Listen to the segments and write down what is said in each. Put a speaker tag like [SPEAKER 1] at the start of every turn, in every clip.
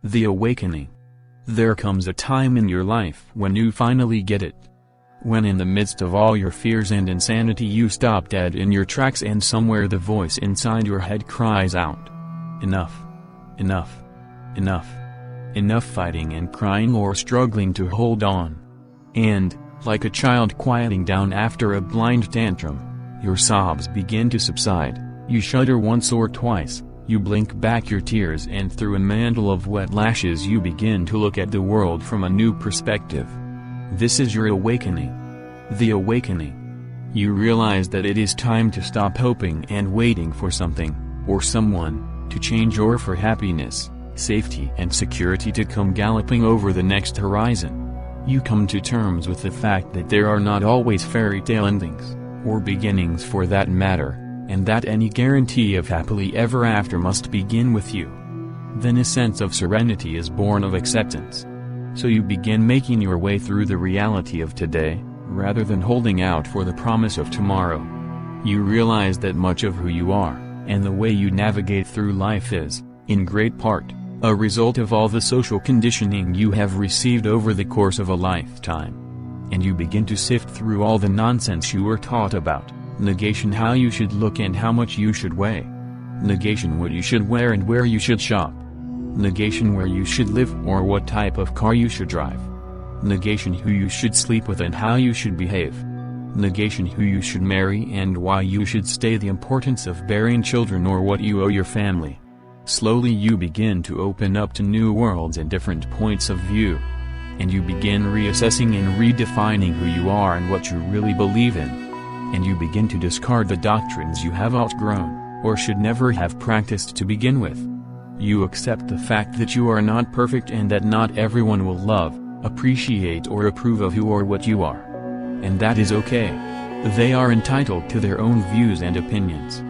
[SPEAKER 1] The Awakening. There comes a time in your life when you finally get it. When in the midst of all your fears and insanity you stop dead in your tracks and somewhere the voice inside your head cries out, "Enough. Enough. Enough. Enough fighting and crying or struggling to hold on." And, like a child quieting down after a blind tantrum, your sobs begin to subside, you shudder once or twice, you blink back your tears and through a mantle of wet lashes you begin to look at the world from a new perspective. This is your awakening. The Awakening. You realize that it is time to stop hoping and waiting for something, or someone, to change or for happiness, safety and security to come galloping over the next horizon. You come to terms with the fact that there are not always fairy tale endings, or beginnings for that matter, and that any guarantee of happily ever after must begin with you. Then a sense of serenity is born of acceptance. So you begin making your way through the reality of today, rather than holding out for the promise of tomorrow. You realize that much of who you are, and the way you navigate through life is, in great part, a result of all the social conditioning you have received over the course of a lifetime. And you begin to sift through all the nonsense you were taught about. Negation: how you should look and how much you should weigh. Negation: what you should wear and where you should shop. Negation: where you should live or what type of car you should drive. Negation: who you should sleep with and how you should behave. Negation: who you should marry and why you should stay. The importance of bearing children or what you owe your family. Slowly you begin to open up to new worlds and different points of view. And you begin reassessing and redefining who you are and what you really believe in. And you begin to discard the doctrines you have outgrown, or should never have practiced to begin with. You accept the fact that you are not perfect and that not everyone will love, appreciate or approve of who or what you are. And that is okay. They are entitled to their own views and opinions.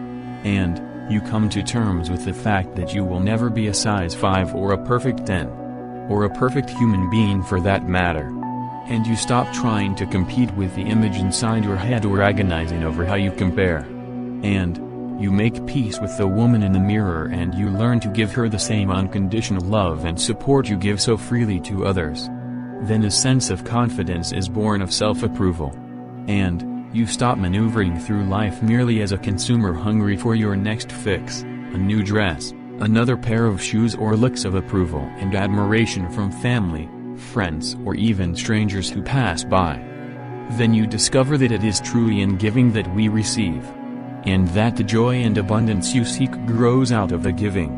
[SPEAKER 1] And, you come to terms with the fact that you will never be a size 5 or a perfect 10. Or a perfect human being for that matter. And you stop trying to compete with the image inside your head or agonizing over how you compare. And, you make peace with the woman in the mirror and you learn to give her the same unconditional love and support you give so freely to others. Then a sense of confidence is born of self-approval. And, you stop maneuvering through life merely as a consumer hungry for your next fix, a new dress, another pair of shoes or looks of approval and admiration from family, friends or even strangers who pass by. Then you discover that it is truly in giving that we receive. And that the joy and abundance you seek grows out of the giving.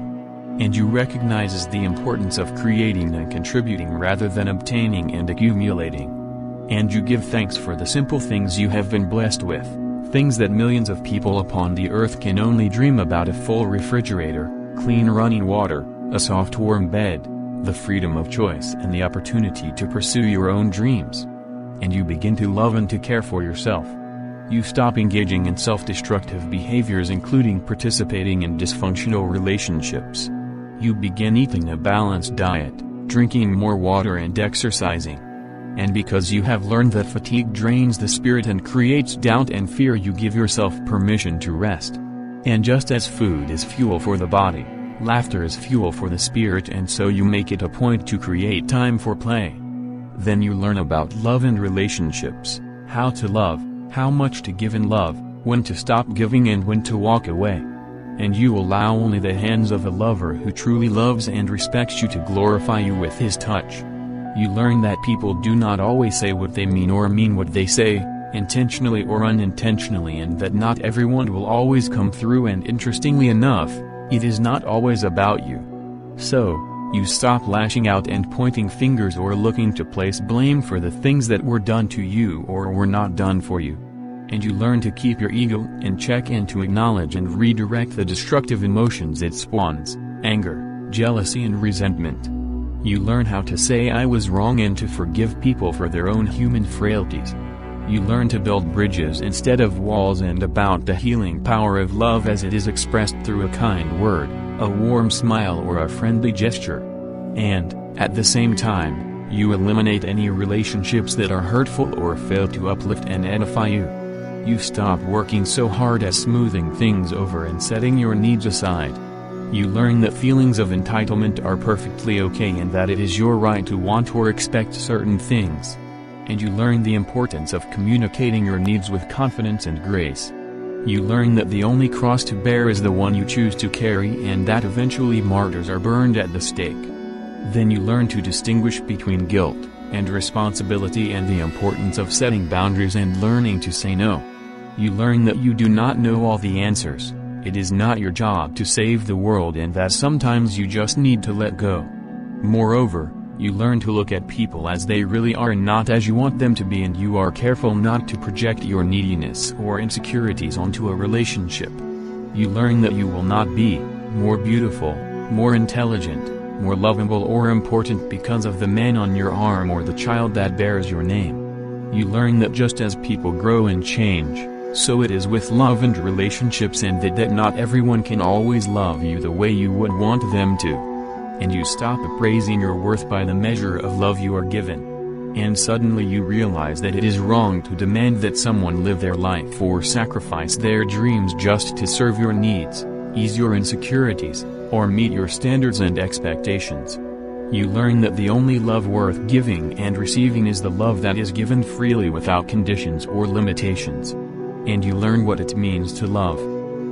[SPEAKER 1] And you recognizes the importance of creating and contributing rather than obtaining and accumulating. And you give thanks for the simple things you have been blessed with, things that millions of people upon the earth can only dream about: a full refrigerator, clean running water, a soft warm bed, the freedom of choice and the opportunity to pursue your own dreams. And you begin to love and to care for yourself. You stop engaging in self-destructive behaviors including participating in dysfunctional relationships. You begin eating a balanced diet, drinking more water and exercising. And because you have learned that fatigue drains the spirit and creates doubt and fear, you give yourself permission to rest. And just as food is fuel for the body, laughter is fuel for the spirit, and so you make it a point to create time for play. Then you learn about love and relationships, how to love, how much to give in love, when to stop giving and when to walk away. And you allow only the hands of a lover who truly loves and respects you to glorify you with his touch. You learn that people do not always say what they mean or mean what they say, intentionally or unintentionally, and that not everyone will always come through, and interestingly enough, it is not always about you. So, you stop lashing out and pointing fingers or looking to place blame for the things that were done to you or were not done for you. And you learn to keep your ego in check and to acknowledge and redirect the destructive emotions it spawns: anger, jealousy and resentment. You learn how to say "I was wrong" and to forgive people for their own human frailties. You learn to build bridges instead of walls and about the healing power of love as it is expressed through a kind word, a warm smile or a friendly gesture. And, at the same time, you eliminate any relationships that are hurtful or fail to uplift and edify you. You stop working so hard at smoothing things over and setting your needs aside. You learn that feelings of entitlement are perfectly okay and that it is your right to want or expect certain things. And you learn the importance of communicating your needs with confidence and grace. You learn that the only cross to bear is the one you choose to carry and that eventually martyrs are burned at the stake. Then you learn to distinguish between guilt and responsibility and the importance of setting boundaries and learning to say no. You learn that you do not know all the answers, it is not your job to save the world and that sometimes you just need to let go. Moreover, you learn to look at people as they really are and not as you want them to be, and you are careful not to project your neediness or insecurities onto a relationship. You learn that you will not be more beautiful, more intelligent, more lovable or important because of the man on your arm or the child that bears your name. You learn that just as people grow and change, so it is with love and relationships, and that not everyone can always love you the way you would want them to. And you stop appraising your worth by the measure of love you are given. And suddenly you realize that it is wrong to demand that someone live their life or sacrifice their dreams just to serve your needs, ease your insecurities, or meet your standards and expectations. You learn that the only love worth giving and receiving is the love that is given freely without conditions or limitations. And you learn what it means to love.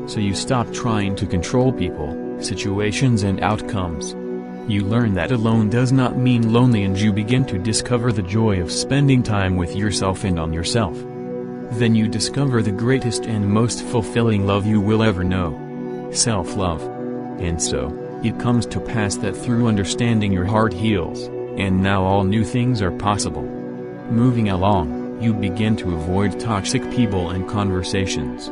[SPEAKER 1] So you stop trying to control people, situations and outcomes. You learn that alone does not mean lonely, and you begin to discover the joy of spending time with yourself and on yourself. Then you discover the greatest and most fulfilling love you will ever know: self-love. And so, it comes to pass that through understanding your heart heals, and now all new things are possible. Moving along, you begin to avoid toxic people and conversations.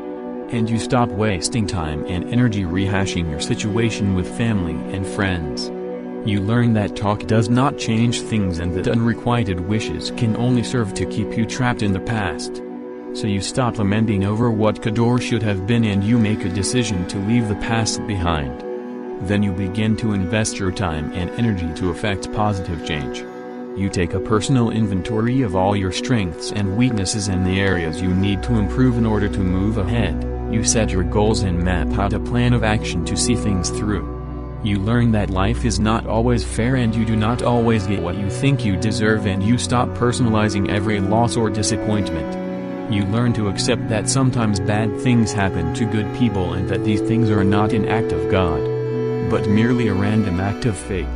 [SPEAKER 1] And you stop wasting time and energy rehashing your situation with family and friends. You learn that talk does not change things and that unrequited wishes can only serve to keep you trapped in the past. So you stop lamenting over what could or should have been, and you make a decision to leave the past behind. Then you begin to invest your time and energy to effect positive change. You take a personal inventory of all your strengths and weaknesses and the areas you need to improve in order to move ahead. You set your goals and map out a plan of action to see things through. You learn that life is not always fair and you do not always get what you think you deserve, and you stop personalizing every loss or disappointment. You learn to accept that sometimes bad things happen to good people and that these things are not an act of God, but merely a random act of fate.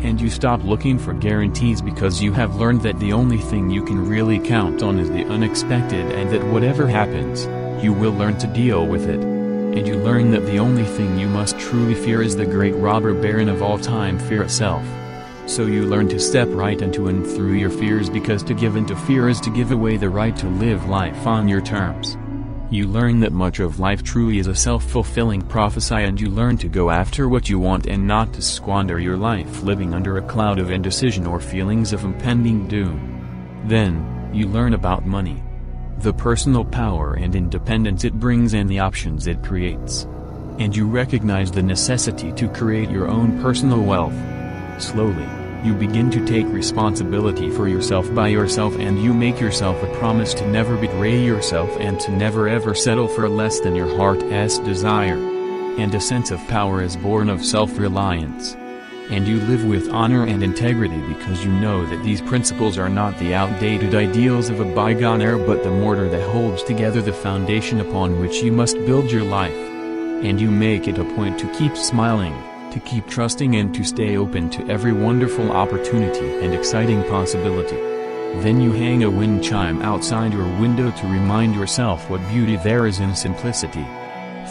[SPEAKER 1] And you stop looking for guarantees because you have learned that the only thing you can really count on is the unexpected, and that whatever happens, you will learn to deal with it. And you learn that the only thing you must truly fear is the great robber baron of all time, fear itself. So you learn to step right into and through your fears, because to give into fear is to give away the right to live life on your terms. You learn that much of life truly is a self-fulfilling prophecy, and you learn to go after what you want and not to squander your life living under a cloud of indecision or feelings of impending doom. Then, you learn about money, the personal power and independence it brings and the options it creates. And you recognize the necessity to create your own personal wealth. Slowly, you begin to take responsibility for yourself by yourself, and you make yourself a promise to never betray yourself and to never ever settle for less than your heart's desire. And a sense of power is born of self-reliance. And you live with honor and integrity because you know that these principles are not the outdated ideals of a bygone era, but the mortar that holds together the foundation upon which you must build your life. And you make it a point to keep smiling, to keep trusting, and to stay open to every wonderful opportunity and exciting possibility. Then you hang a wind chime outside your window to remind yourself what beauty there is in simplicity.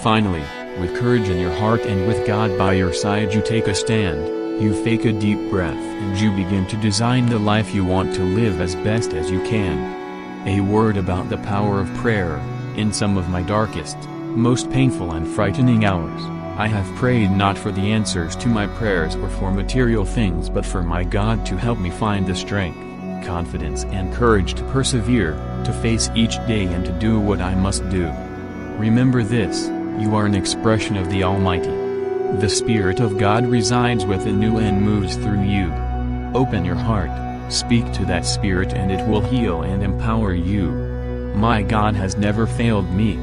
[SPEAKER 1] Finally, with courage in your heart and with God by your side, you take a stand. You take a deep breath and you begin to design the life you want to live as best as you can. A word about the power of prayer. In some of my darkest, most painful and frightening hours, I have prayed not for the answers to my prayers or for material things, but for my God to help me find the strength, confidence and courage to persevere, to face each day and to do what I must do. Remember this: you are an expression of the Almighty. The Spirit of God resides within you and moves through you. Open your heart, speak to that Spirit, and it will heal and empower you. My God has never failed me.